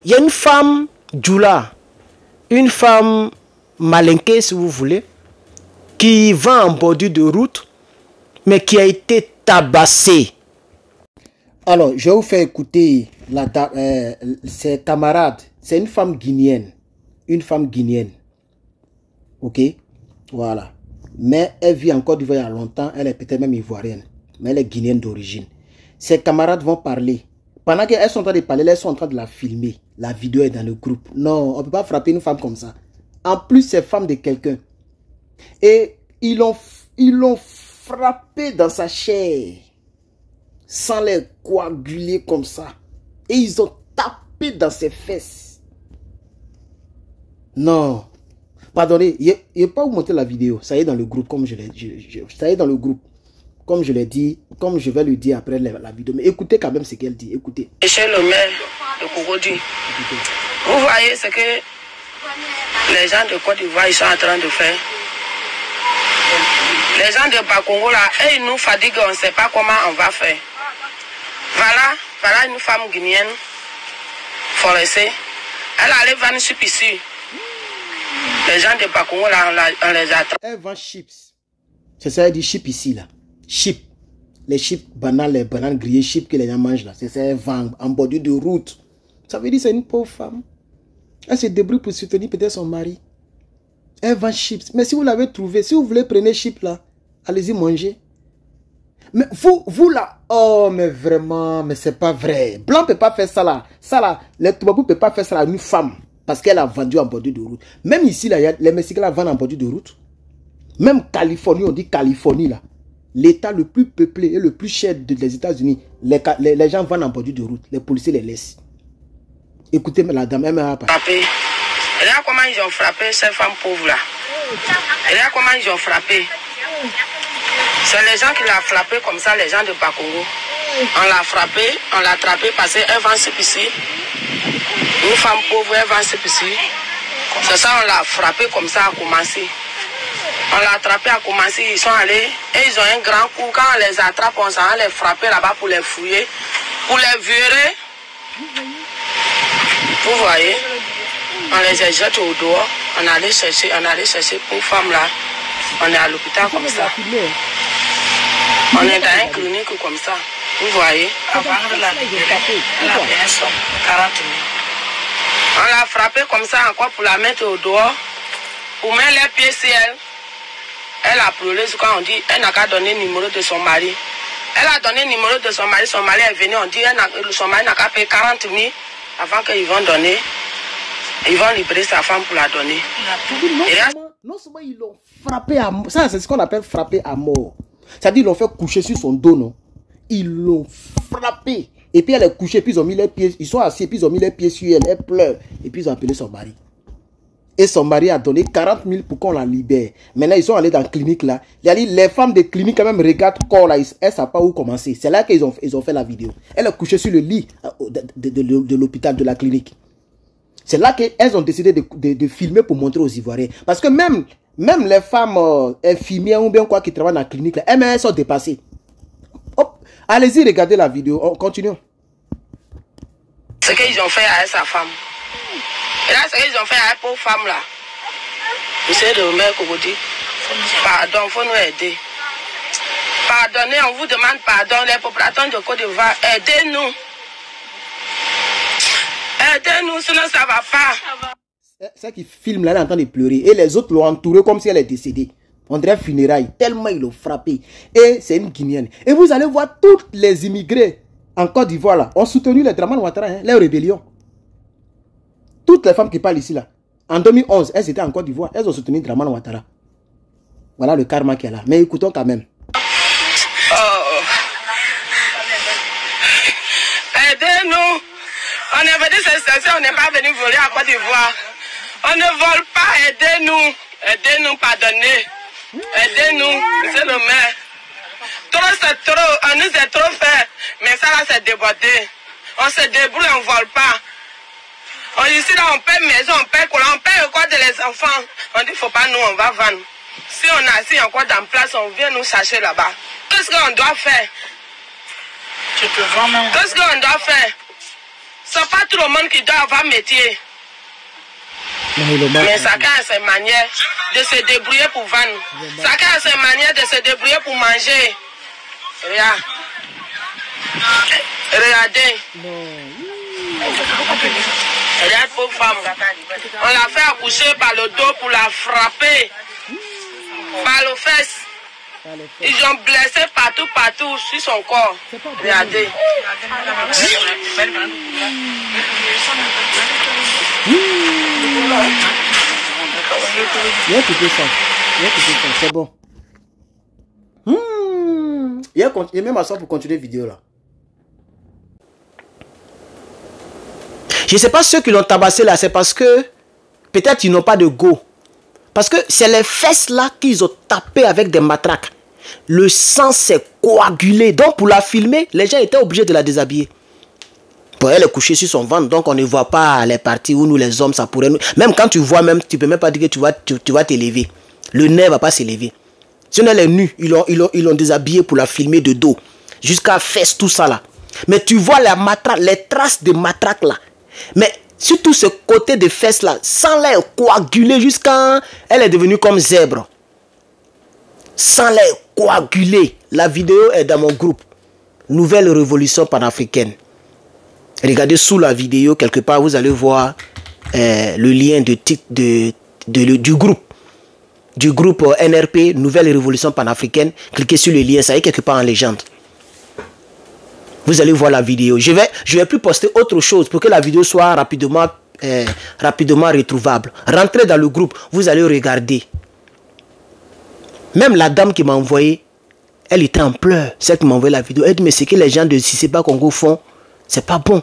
Il y a une femme djoula, une femme malinquée si vous voulez, qui va en bordure de route, mais qui a été tabassée. Alors, je vais vous faire écouter ses camarades. C'est une femme guinéenne. Une femme guinéenne. Ok? Voilà. Mais elle vit en Côte d'Ivoire il y a longtemps. Elle est peut-être même ivoirienne. Mais elle est guinéenne d'origine. Ses camarades vont parler. Pendant qu'elles sont en train de parler, elles sont en train de la filmer. La vidéo est dans le groupe. Non, on ne peut pas frapper une femme comme ça. En plus, c'est femme de quelqu'un. Et ils l'ont frappé dans sa chair. Sans les coaguler comme ça. Et ils ont tapé dans ses fesses. Non. Pardonnez, je ne vais pas vous montrer la vidéo. Ça y est dans le groupe, comme je l'ai dit. Ça y est dans le groupe. Comme je l'ai dit, comme je vais le dire après la vidéo. Mais écoutez quand même ce qu'elle dit. Écoutez. Monsieur le maire de Cocody, vous voyez ce que les gens de Côte d'Ivoire sont en train de faire. Les gens de Bakongo là, et ils nous fatiguent, on ne sait pas comment on va faire. Voilà une femme guinéenne, forestière. Elle allait vendre chips ici. Les gens de Bakongo là, on les attrape. Elle vend chips. C'est ça, elle dit chips ici là. Chips. Les chips bananes, les bananes grillées, chips que les gens mangent là. C'est ça, elle vend en bordure de route. Ça veut dire que c'est une pauvre femme. Elle se débrouille pour soutenir peut-être son mari. Elle vend chips. Mais si vous l'avez trouvé, si vous voulez prenez chips là, allez-y manger. Mais vous là, oh mais vraiment, mais c'est pas vrai. Blanc peut pas faire ça là. Ça là, les Toubabou peut pas faire ça à une femme. Parce qu'elle a vendu en bordure de route. Même ici là, les Mexicains la vendent en bordure de route. Même Californie, on dit Californie là. L'état le plus peuplé et le plus cher des États-Unis, les gens vendent en bordure de route. Les policiers les laissent. Écoutez, la dame, elle m'a pas. Regarde comment ils ont frappé ces femmes pauvres là. Regarde comment ils ont frappé. C'est les gens qui l'ont frappé comme ça, les gens de Bakongo. On l'a frappé, on l'a attrapé parce qu'elle vend ce ici. Une femme pauvre, elle vend ce ici. C'est ça, on l'a frappé comme ça, a commencé. On l'a attrapé, a commencé, ils sont allés et ils ont un grand coup. Quand on les attrape, on s'en va les frapper là-bas pour les fouiller, pour les violer. Vous voyez, on les jette au dehors, on allait chercher une femme là. On est à l'hôpital comme ça. On est dans une clinique comme ça. Vous voyez, avant de la libérer, elle a bien son 40 000. On l'a frappé comme ça encore pour la mettre au dehors, pour mettre les pieds sur elle. Elle a pleuré quand on dit, elle n'a qu'à donner le numéro de son mari. Elle a donné le numéro de son mari est venu, on dit, son mari n'a qu'à payer 40 000 avant qu'ils vont donner. Ils vont libérer sa femme pour la donner. Non seulement ils l'ont frappé à mort, ça c'est ce qu'on appelle frapper à mort. C'est-à-dire ils l'ont fait coucher sur son dos, non? Ils l'ont frappé. Et puis elle est couchée, puis ils ont mis les pieds, ils sont assis, puis ils ont mis les pieds sur elle, elle pleure. Et puis ils ont appelé son mari. Et son mari a donné 40 000 pour qu'on la libère. Maintenant, ils sont allés dans la clinique là. Les femmes de clinique quand même regardent corps là. Elles ne savent pas où commencer. C'est là qu'ils ont fait la vidéo. Elle est couchée sur le lit de l'hôpital, de la clinique. C'est là qu'elles ont décidé de filmer pour montrer aux Ivoiriens. Parce que même les femmes infirmières ou bien quoi qui travaillent dans la clinique là, elles sont dépassées. Allez-y, regardez la vidéo. On continue. Ce qu'ils ont fait à sa femme. Et là, ce qu'ils ont fait à une pauvre femme là. Monsieur le maire Cocody, pardon, il faut nous aider. Pardonnez, on vous demande pardon, les populations de Côte d'Ivoire, aidez-nous. Aidez-nous, sinon ça ne va pas. C'est qui filme là, elle est en train de pleurer. Et les autres l'ont entourée comme si elle est décédée. On dirait funérailles, tellement ils l'ont frappée. Et c'est une Guinéenne. Et vous allez voir tous les immigrés en Côte d'Ivoire là, ont soutenu les Dramane Ouattara, hein, les rébellions. Toutes les femmes qui parlent ici là, en 2011, elles étaient en Côte d'Ivoire, elles ont soutenu Dramane Ouattara. Voilà le karma qu'il y a là. Mais écoutons quand même. Aidez-nous. On est venu cette station, on n'est pas venu voler à Côte d'Ivoire. On ne vole pas, aidez-nous. Aidez-nous, pardonnez. Aidez-nous, monsieur le maire. Trop c'est trop, on nous a trop fait. Mais ça là c'est débordé. On se débrouille, on ne vole pas. Ici là on paie maison, on paie quoi, on paie quoi de les enfants. On dit faut pas nous, on va vendre. Si on a assis encore dans place, on vient nous chercher là-bas. Qu'est-ce qu'on doit faire? Qu'est-ce qu'on doit faire? C'est pas tout le monde qui doit avoir métier. Mais chacun a ses manières de se débrouiller pour vendre. Chacun a ses manières de se débrouiller pour manger. Regarde. Regardez. Regarde pauvre femme. On l'a fait accoucher par le dos pour la frapper. Par le fesses. Ils ont blessé partout sur son corps. Regardez. C'est bon. Il y a même à ça pour continuer la vidéo là. Je ne sais pas ceux qui l'ont tabassé là, c'est parce que peut-être ils n'ont pas de go. Parce que c'est les fesses là qu'ils ont tapé avec des matraques. Le sang s'est coagulé. Donc pour la filmer, les gens étaient obligés de la déshabiller. Pour elle est couchée sur son ventre, donc on ne voit pas les parties où nous les hommes, ça pourrait nous... Même quand tu vois, même, tu ne peux même pas dire que tu vas t'élever. Le nez ne va pas s'élever. Si elle est nue, ils l'ont déshabillé pour la filmer de dos. Jusqu'à fesses, tout ça là. Mais tu vois les traces de matraque là. Mais surtout ce côté de fesses là, sans l'air coagulé jusqu'à... Elle est devenue comme zèbre. Sans l'air coagulé. La vidéo est dans mon groupe. Nouvelle révolution panafricaine. Regardez sous la vidéo, quelque part, vous allez voir le lien de titre du groupe. Du groupe NRP, Nouvelle Révolution Panafricaine. Cliquez sur le lien, ça est quelque part en légende. Vous allez voir la vidéo. Je vais plus poster autre chose pour que la vidéo soit rapidement retrouvable. Rentrez dans le groupe, vous allez regarder. Même la dame qui m'a envoyé, elle était en pleurs. Celle qui m'a envoyé la vidéo, elle dit, mais ce que les gens de Siseba Congo font, c'est pas bon.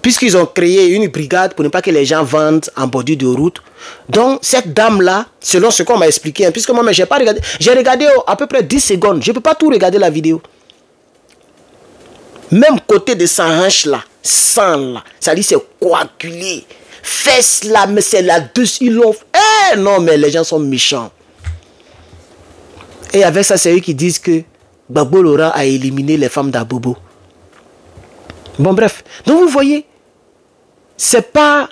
Puisqu'ils ont créé une brigade pour ne pas que les gens vendent en bordure de route. Donc, cette dame-là, selon ce qu'on m'a expliqué, hein, puisque moi, j'ai pas regardé, j'ai regardé à peu près 10 secondes. Je ne peux pas tout regarder la vidéo. Même côté de sa hanche là, sang là, ça dit c'est coagulé. Fesses là, mais c'est là-dessus, ils l'ont... Eh non, mais les gens sont méchants. Et avec ça, c'est eux qui disent que Gbagbo Laurent a éliminé les femmes d'Abobo. Bon, bref. Donc, vous voyez, c'est pas...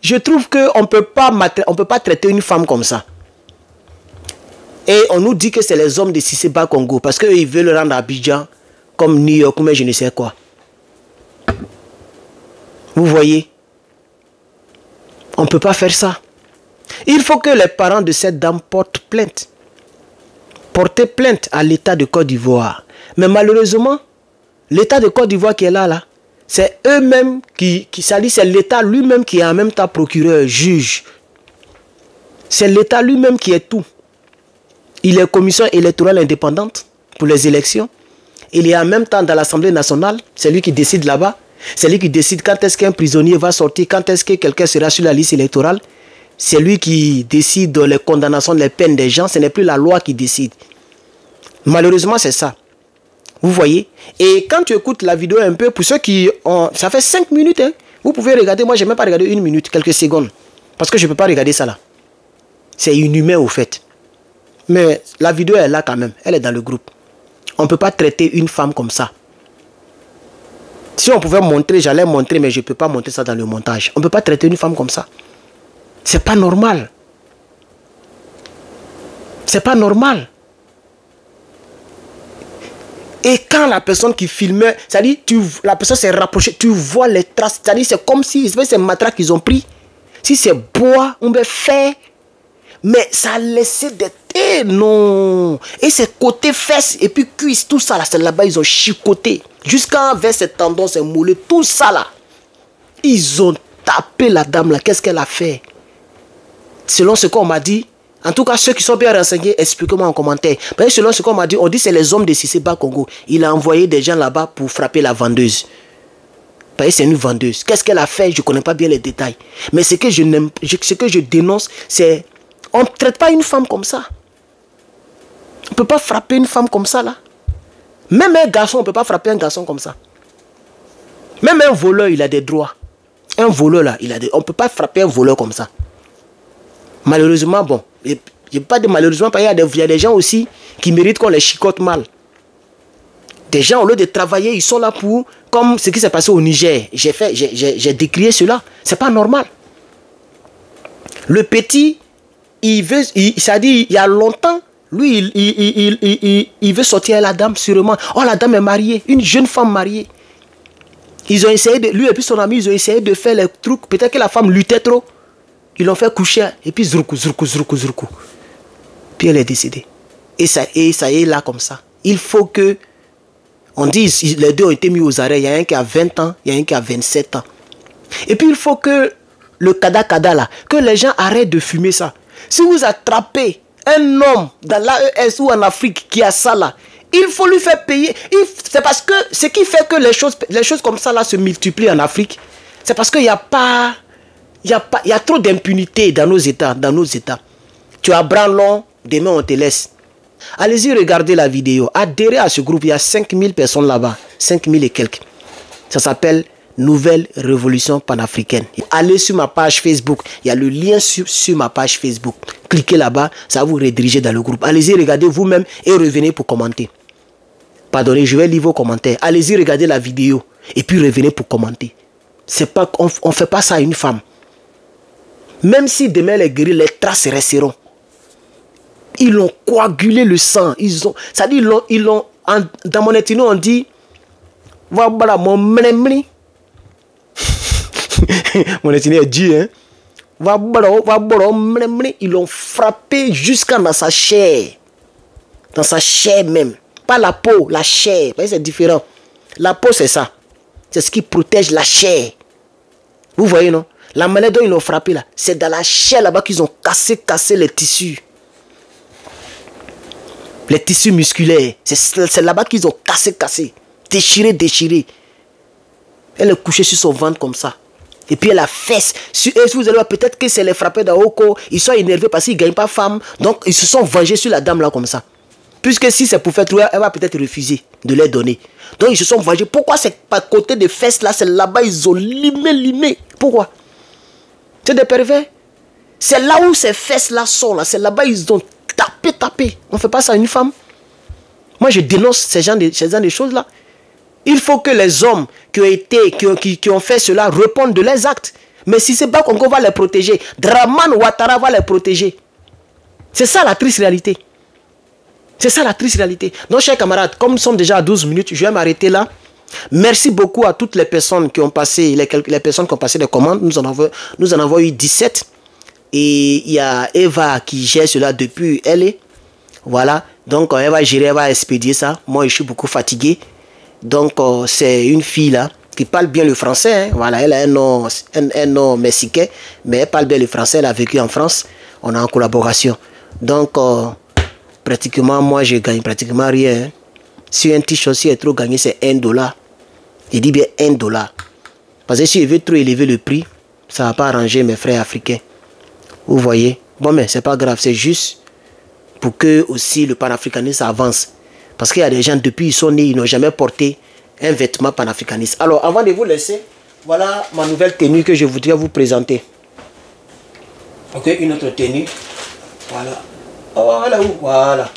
Je trouve qu'on ne peut pas traiter une femme comme ça. Et on nous dit que c'est les hommes de Siseba Congo. Parce qu'ils veulent rendre Abidjan comme New York, mais je ne sais quoi. Vous voyez, on ne peut pas faire ça. Il faut que les parents de cette dame portent plainte. Porter plainte à l'État de Côte d'Ivoire. Mais malheureusement, l'État de Côte d'Ivoire qui est là, c'est eux-mêmes c'est l'État lui-même qui est en même temps procureur, juge. C'est l'État lui-même qui est tout. Il est commission électorale indépendante pour les élections. Il est en même temps dans l'Assemblée nationale. C'est lui qui décide là-bas. C'est lui qui décide quand est-ce qu'un prisonnier va sortir, quand est-ce que quelqu'un sera sur la liste électorale. C'est lui qui décide de les condamnations, les peines des gens. Ce n'est plus la loi qui décide. Malheureusement, c'est ça. Vous voyez? Et quand tu écoutes la vidéo un peu, pour ceux qui ont... Ça fait 5 minutes. Hein, vous pouvez regarder. Moi, je n'ai même pas regardé 1 minute, quelques secondes. Parce que je ne peux pas regarder ça là. C'est inhumain au fait. Mais la vidéo est là quand même. Elle est dans le groupe. On ne peut pas traiter une femme comme ça. Si on pouvait montrer, j'allais montrer, mais je ne peux pas montrer ça dans le montage. On ne peut pas traiter une femme comme ça. C'est pas normal. C'est pas normal. Et quand la personne qui filmait, c'est-à-dire, la personne s'est rapprochée, tu vois les traces, c'est-à-dire, c'est comme si c'est matraques qu'ils ont pris. Si c'est bois, on peut faire. Mais ça a laissé des... Eh non. Et c'est côté fesses et puis cuisses, tout ça là, c'est là-bas, ils ont chicoté. Jusqu'à vers ses tendons, ses mollets, tout ça là. Ils ont tapé la dame là. Qu'est-ce qu'elle a fait? Selon ce qu'on m'a dit, en tout cas, ceux qui sont bien renseignés, expliquez-moi en commentaire. Parce que selon ce qu'on m'a dit, on dit que c'est les hommes de Siseba Congo. Il a envoyé des gens là-bas pour frapper la vendeuse. Parce que c'est une vendeuse. Qu'est-ce qu'elle a fait? Je ne connais pas bien les détails. Mais ce que je dénonce, c'est... On ne traite pas une femme comme ça. On ne peut pas frapper une femme comme ça là. Même un garçon, on ne peut pas frapper un garçon comme ça. Même un voleur, il a des droits. Un voleur là, on ne peut pas frapper un voleur comme ça. Malheureusement, bon, je ne peux pas dire malheureusement, parce qu'il y a des gens aussi qui méritent qu'on les chicote mal. Des gens, au lieu de travailler, ils sont là pour comme ce qui s'est passé au Niger. J'ai décrié cela. C'est pas normal. Le petit, ça dit, il y a longtemps, lui, il veut sortir à la dame, sûrement. Oh, la dame est mariée, une jeune femme mariée. Ils ont essayé, lui et puis son ami, ils ont essayé de faire les trucs. Peut-être que la femme luttait trop. Ils l'ont fait coucher, et puis zroukou. Puis elle est décédée. Et ça est là comme ça. Il faut que, on dit, les deux ont été mis aux arrêts. Il y a un qui a 20 ans, il y a un qui a 27 ans. Et puis il faut que le kada là, que les gens arrêtent de fumer ça. Si vous attrapez un homme dans l'AES ou en Afrique qui a ça là, il faut lui faire payer. C'est parce que ce qui fait que les choses comme ça là se multiplient en Afrique, c'est parce qu'il n'y a pas, il y a trop d'impunité dans nos États, Tu as branlon, demain on te laisse. Allez-y regarder la vidéo, adhérez à ce groupe, il y a 5000 personnes là-bas, 5000 et quelques. Ça s'appelle Nouvelle Révolution Panafricaine. Allez sur ma page Facebook, il y a le lien sur ma page Facebook. Cliquez là-bas, ça va vous rediriger dans le groupe. Allez-y, regardez vous-même et revenez pour commenter. Pardonnez, je vais lire vos commentaires. Allez-y, regardez la vidéo et puis revenez pour commenter. On ne fait pas ça à une femme. Même si demain elle est guérie, les traces resteront. Ils ont coagulé le sang. C'est-à-dire, dans mon ethnie, on dit, voilà mon mnemri. Mon ethnie est dit, hein. Ils l'ont frappé jusqu'à dans sa chair. Dans sa chair même. Pas la peau, la chair. C'est différent. La peau, c'est ça. C'est ce qui protège la chair. Vous voyez, non? La manière dont ils l'ont frappé là, c'est dans la chair là-bas qu'ils ont cassé les tissus. Les tissus musculaires. C'est là-bas qu'ils ont cassé. Déchiré. Elle est couchée sur son ventre comme ça. Et puis elle a fesse. Vous allez voir, peut-être que c'est les frappés dans Oko. Ils sont énervés parce qu'ils ne gagnent pas femme. Donc ils se sont vengés sur la dame là comme ça. Puisque si c'est pour faire trouver, elle va peut-être refuser de les donner. Donc ils se sont vengés. Pourquoi c'est pas côté des fesses là, c'est là-bas ils ont limé. Pourquoi? C'est des pervers. C'est là où ces fesses là sont là. C'est là-bas ils ont tapé. On ne fait pas ça à une femme. Moi je dénonce ces gens de choses là. Il faut que les hommes qui ont fait cela répondent de leurs actes. Mais si c'est pas Congo va les protéger, Dramane Ouattara va les protéger. C'est ça la triste réalité. Donc, chers camarades, comme nous sommes déjà à 12 minutes, je vais m'arrêter là. Merci beaucoup à toutes les personnes qui ont passé, les personnes qui ont passé des commandes. Nous en avons eu 17. Et il y a Eva qui gère cela depuis LA. Voilà. Donc, elle va gérer, elle va expédier ça. Moi, je suis beaucoup fatigué. Donc, c'est une fille là qui parle bien le français. Hein. Voilà, elle a un nom mexicain, mais elle parle bien le français. Elle a vécu en France. On est en collaboration. Donc, pratiquement, moi, je gagne pratiquement rien. Hein. Si un t-shirt est trop gagné, c'est $1. Il dit bien $1. Parce que si je veux trop élever le prix, ça ne va pas arranger mes frères africains. Vous voyez? Bon, mais c'est pas grave. C'est juste pour que aussi le panafricanisme avance. Parce qu'il y a des gens, depuis ils sont nés, ils n'ont jamais porté un vêtement panafricaniste. Alors, avant de vous laisser, voilà ma nouvelle tenue que je voudrais vous présenter. Ok, une autre tenue. Voilà. Voilà.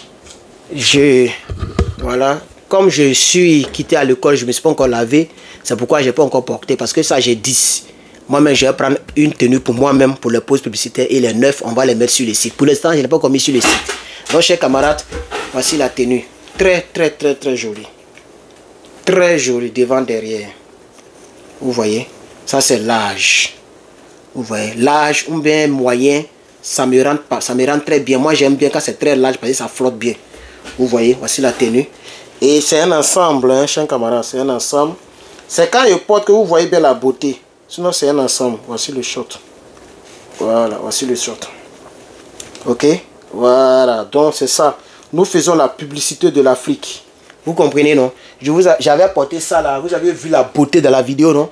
Voilà. Comme je suis quitté à l'école, je ne me suis pas encore lavé. C'est pourquoi je n'ai pas encore porté. Parce que ça, j'ai 10. Moi-même, je vais prendre une tenue pour moi-même, pour les pauses publicitaires. Et les 9, on va les mettre sur le site. Pour l'instant, je n'ai pas encore mis sur le site. Donc, chers camarades, voici la tenue. Très jolie. Très jolie devant, derrière. Vous voyez? Ça, c'est l'âge. Vous voyez? L'âge ou bien moyen, ça me rend très bien. Moi, j'aime bien quand c'est très large parce que ça flotte bien. Vous voyez? Voici la tenue. Et c'est un ensemble, hein, chers camarades. C'est un ensemble. C'est quand je porte que vous voyez bien la beauté. Sinon, c'est un ensemble. Voici le short. Voilà, voici le short. Ok? Voilà, donc c'est ça. Nous faisons la publicité de l'Afrique. Vous comprenez, non? J'avais porté ça là. Vous avez vu la beauté de la vidéo, non?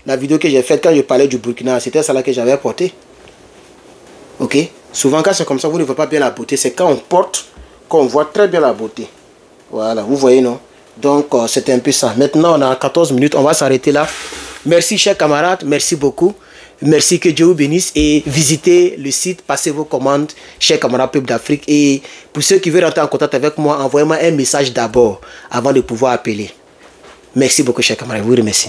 La vidéo que j'ai faite quand je parlais du Burkina, c'était ça là que j'avais porté. Ok? Souvent, quand c'est comme ça, vous ne voyez pas bien la beauté. C'est quand on porte qu'on voit très bien la beauté. Voilà, vous voyez, non? Donc, c'est un peu ça. Maintenant, on a 14 minutes. On va s'arrêter là. Merci, chers camarades. Merci beaucoup. Merci, que Dieu vous bénisse. Et visitez le site, passez vos commandes, chers camarades peuple d'Afrique. Et pour ceux qui veulent rentrer en contact avec moi, envoyez-moi un message d'abord, avant de pouvoir appeler. Merci beaucoup, chers camarades. Je vous remercie.